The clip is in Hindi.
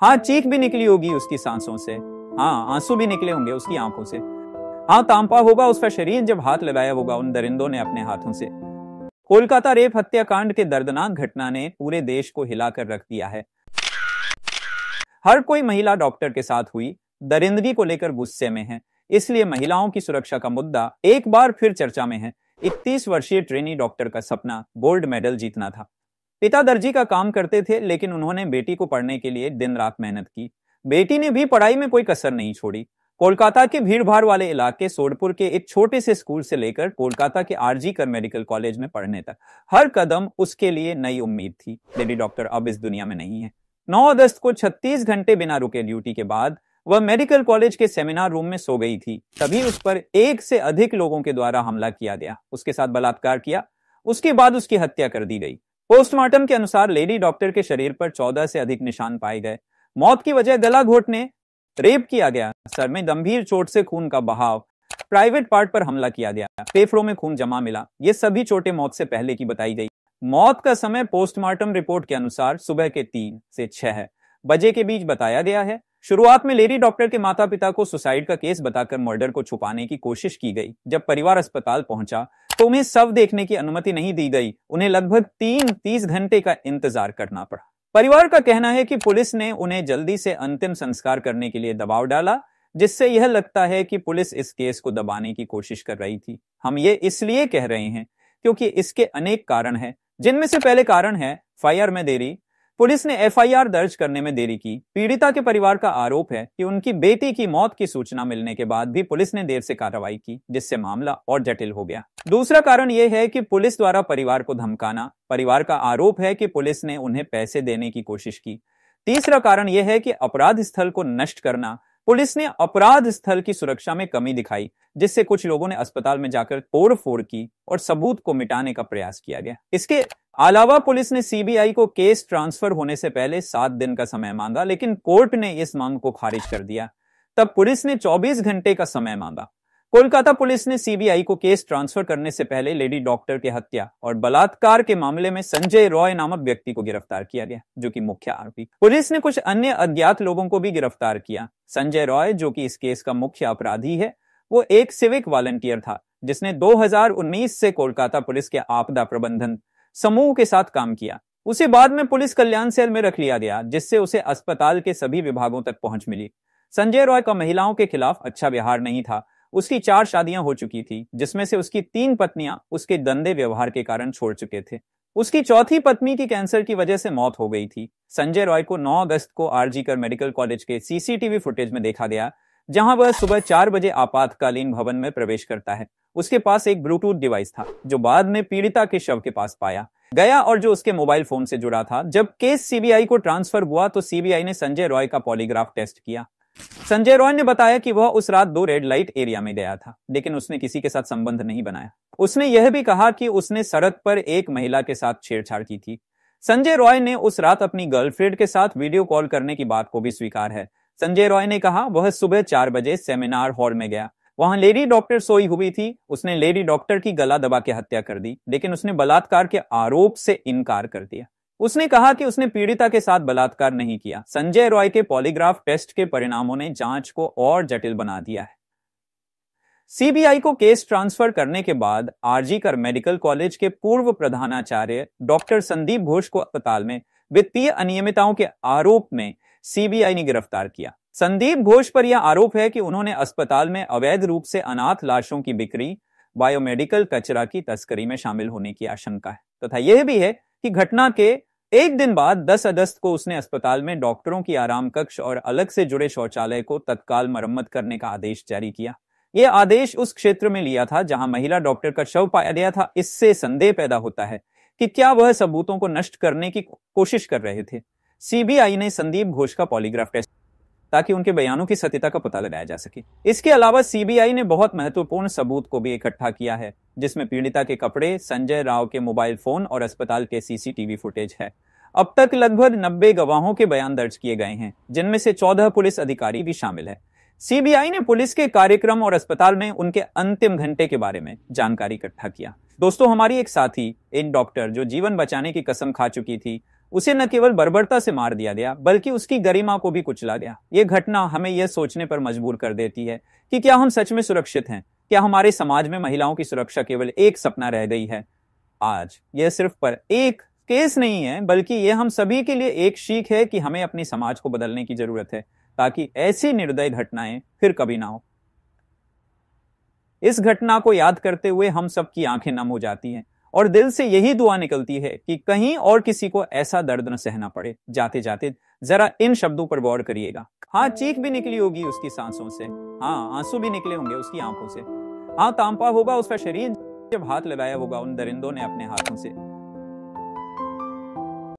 हाँ, चीख भी निकली होगी उसकी सांसों से। हाँ, आंसू भी निकले होंगे उसकी आंखों से। हाँ, तांपा होगा उसका शरीर जब हाथ लगाया होगा उन दरिंदों ने अपने हाथों से। कोलकाता रेप हत्याकांड के दर्दनाक घटना ने पूरे देश को हिलाकर रख दिया है। हर कोई महिला डॉक्टर के साथ हुई दरिंदगी को लेकर गुस्से में है, इसलिए महिलाओं की सुरक्षा का मुद्दा एक बार फिर चर्चा में है। 31 वर्षीय ट्रेनी डॉक्टर का सपना गोल्ड मेडल जीतना था। पिता दर्जी का काम करते थे, लेकिन उन्होंने बेटी को पढ़ने के लिए दिन रात मेहनत की। बेटी ने भी पढ़ाई में कोई कसर नहीं छोड़ी। कोलकाता के भीड़भाड़ वाले इलाके सोडपुर के एक छोटे से स्कूल से लेकर कोलकाता के आरजी कर मेडिकल कॉलेज में पढ़ने तक हर कदम उसके लिए नई उम्मीद थी। लेडी डॉक्टर अब इस दुनिया में नहीं है। 9 अगस्त को 36 घंटे बिना रुके ड्यूटी के बाद वह मेडिकल कॉलेज के सेमिनार रूम में सो गई थी। तभी उस पर एक से अधिक लोगों के द्वारा हमला किया गया, उसके साथ बलात्कार किया, उसके बाद उसकी हत्या कर दी गई। पोस्टमार्टम के अनुसार लेडी डॉक्टर के शरीर पर 14 से अधिक निशान पाए गए। मौत की वजह गला घोटने, रेप किया गया, सर में गंभीर चोट से खून का बहाव, प्राइवेट पार्ट पर हमला किया गया, फेफड़ों में खून जमा मिला। ये सभी चोटें मौत से पहले की बताई गई। मौत का समय पोस्टमार्टम रिपोर्ट के अनुसार सुबह के 3 से 6 बजे के बीच बताया गया है। शुरुआत में लेडी डॉक्टर के माता पिता को सुसाइड का केस बताकर मर्डर को छुपाने की कोशिश की गई। जब परिवार अस्पताल पहुंचा तो उन्हें शव देखने की अनुमति नहीं दी गई। उन्हें लगभग 30 घंटे का इंतजार करना पड़ा। परिवार का कहना है कि पुलिस ने उन्हें जल्दी से अंतिम संस्कार करने के लिए दबाव डाला, जिससे यह लगता है कि पुलिस इस केस को दबाने की कोशिश कर रही थी। हम ये इसलिए कह रहे हैं क्योंकि इसके अनेक कारण हैं, जिनमें से पहले कारण है एफआईआर में देरी। पुलिस ने एफआईआर दर्ज करने में देरी की। पीड़िता के परिवार का आरोप है कि उनकी बेटी की मौत की सूचना मिलने के बाद भी पुलिस ने देर से कार्रवाई की, जिससे मामला और जटिल हो गया। दूसरा कारण यह है कि पुलिस द्वारा परिवार को धमकाना। परिवार का आरोप है कि पुलिस ने उन्हें पैसे देने की कोशिश की। तीसरा कारण यह है कि अपराध स्थल को नष्ट करना। पुलिस ने अपराध स्थल की सुरक्षा में कमी दिखाई, जिससे कुछ लोगों ने अस्पताल में जाकर तोड़फोड़ की और सबूत को मिटाने का प्रयास किया गया। इसके अलावा पुलिस ने सीबीआई को केस ट्रांसफर होने से पहले 7 दिन का समय मांगा, लेकिन कोर्ट ने इस मांग को खारिज कर दिया। तब पुलिस ने 24 घंटे का समय मांगा। कोलकाता पुलिस ने सीबीआई को केस ट्रांसफर करने से पहले लेडी डॉक्टर की हत्या और बलात्कार के मामले में संजय रॉय नामक व्यक्ति को गिरफ्तार किया गया, जो कि मुख्य आरोपी। पुलिस ने कुछ अन्य अज्ञात लोगों को भी गिरफ्तार किया। संजय रॉय, जो कि इस केस का मुख्य अपराधी है, वो एक सिविक वॉलंटियर था जिसने 2019 से कोलकाता पुलिस के आपदा प्रबंधन समूह के साथ काम किया। उसे बाद में पुलिस कल्याण सेल में रख लिया गया, जिससे उसे अस्पताल के सभी विभागों तक पहुंच मिली। संजय रॉय का महिलाओं के खिलाफ अच्छा व्यवहार नहीं था। उसकी 4 शादियां हो चुकी थी, जिसमें से उसकी 3 पत्नियां उसके गंदे व्यवहार के कारण छोड़ चुके थे। उसकी चौथी पत्नी की कैंसर की वजह से मौत हो गई थी। संजय रॉय को 9 अगस्त को आरजी कर मेडिकल कॉलेज के सीसीटीवी फुटेज में देखा गया, जहां वह सुबह 4 बजे आपातकालीन भवन में प्रवेश करता है। उसके पास एक ब्लूटूथ डिवाइस था, जो बाद में पीड़िता के शव के पास पाया गया और जो उसके मोबाइल फोन से जुड़ा था। जब केस सीबीआई को ट्रांसफर हुआ तो सीबीआई ने संजय रॉय का पॉलीग्राफ टेस्ट किया। संजय रॉय ने बताया कि वह उस रात 2 रेड लाइट एरिया में गया था, लेकिन उसने किसी के साथ संबंध नहीं बनाया। उसने यह भी कहा कि उसने सड़क पर एक महिला के साथ छेड़छाड़ की थी। संजय रॉय ने उस रात अपनी गर्लफ्रेंड के साथ वीडियो कॉल करने की बात को भी स्वीकार है। संजय रॉय ने कहा वह सुबह 4 बजे सेमिनार हॉल में गया। वहां लेडी डॉक्टर सोई हुई थी। उसने लेडी डॉक्टर की गला दबा के हत्या कर दी, लेकिन उसने बलात्कार के आरोप से इनकार कर दिया। उसने कहा कि उसने पीड़िता के साथ बलात्कार नहीं किया। संजय रॉय के पॉलीग्राफ टेस्ट के परिणामों ने जांच को और जटिल बना दिया है। सीबीआई को केस ट्रांसफर करने के बाद आरजी कर मेडिकल कॉलेज के पूर्व प्रधानाचार्य डॉक्टर संदीप घोष को अस्पताल में वित्तीय अनियमितताओं के आरोप में सीबीआई ने गिरफ्तार किया। संदीप घोष पर यह आरोप है कि उन्होंने अस्पताल में अवैध रूप से अनाथ लाशों की बिक्री, बायोमेडिकल कचरा की तस्करी में शामिल होने की आशंका है। तथा यह भी है कि घटना के एक दिन बाद 10 अगस्त को उसने अस्पताल में डॉक्टरों की आराम कक्ष और अलग से जुड़े शौचालय को तत्काल मरम्मत करने का आदेश जारी किया। यह आदेश उस क्षेत्र में लिया था जहां महिला डॉक्टर का शव पाया गया था। इससे संदेह पैदा होता है कि क्या वह सबूतों को नष्ट करने की कोशिश कर रहे थे। सीबीआई ने संदीप घोष का पॉलीग्राफ टेस्ट ताकि उनके बयानों की सत्यता का पता लगाया जा सके। इसके अलावा सीबीआई ने बहुत महत्वपूर्ण सबूत को भी इकट्ठा किया है, जिसमें पीड़िता के कपड़े, संजय राव के मोबाइल फोन और अस्पताल के सीसीटीवी फुटेज है। अब तक लगभग 90 गवाहों के बयान दर्ज किए गए हैं, जिनमें से 14 पुलिस अधिकारी भी शामिल है। सीबीआई ने पुलिस के कार्यक्रम और अस्पताल में उनके अंतिम घंटे के बारे में जानकारी इकट्ठा किया। दोस्तों, हमारी एक साथी, एक डॉक्टर जो जीवन बचाने की कसम खा चुकी थी, उसे न केवल बर्बरता से मार दिया गया बल्कि उसकी गरिमा को भी कुचला गया। ये घटना हमें यह सोचने पर मजबूर कर देती है कि क्या हम सच में सुरक्षित हैं? क्या हमारे समाज में महिलाओं की सुरक्षा केवल एक सपना रह गई है? आज यह सिर्फ पर एक केस नहीं है, बल्कि यह हम सभी के लिए एक सीख है कि हमें अपने समाज को बदलने की जरूरत है, ताकि ऐसी निर्दयी घटनाएं फिर कभी ना हो। इस घटना को याद करते हुए हम सबकी आंखें नम हो जाती हैं और दिल से यही दुआ निकलती है कि कहीं और किसी को ऐसा दर्द न सहना पड़े। जाते जाते जरा इन शब्दों पर गौर करिएगा। हाँ, चीख भी निकली होगी उसकी सांसों से, हाँ, आंसू भी निकले होंगे उसकी आंखों से, हाँ, तांपा होगा उसका शरीर जब हाथ लगाया होगा उन दरिंदों ने अपने हाथों से।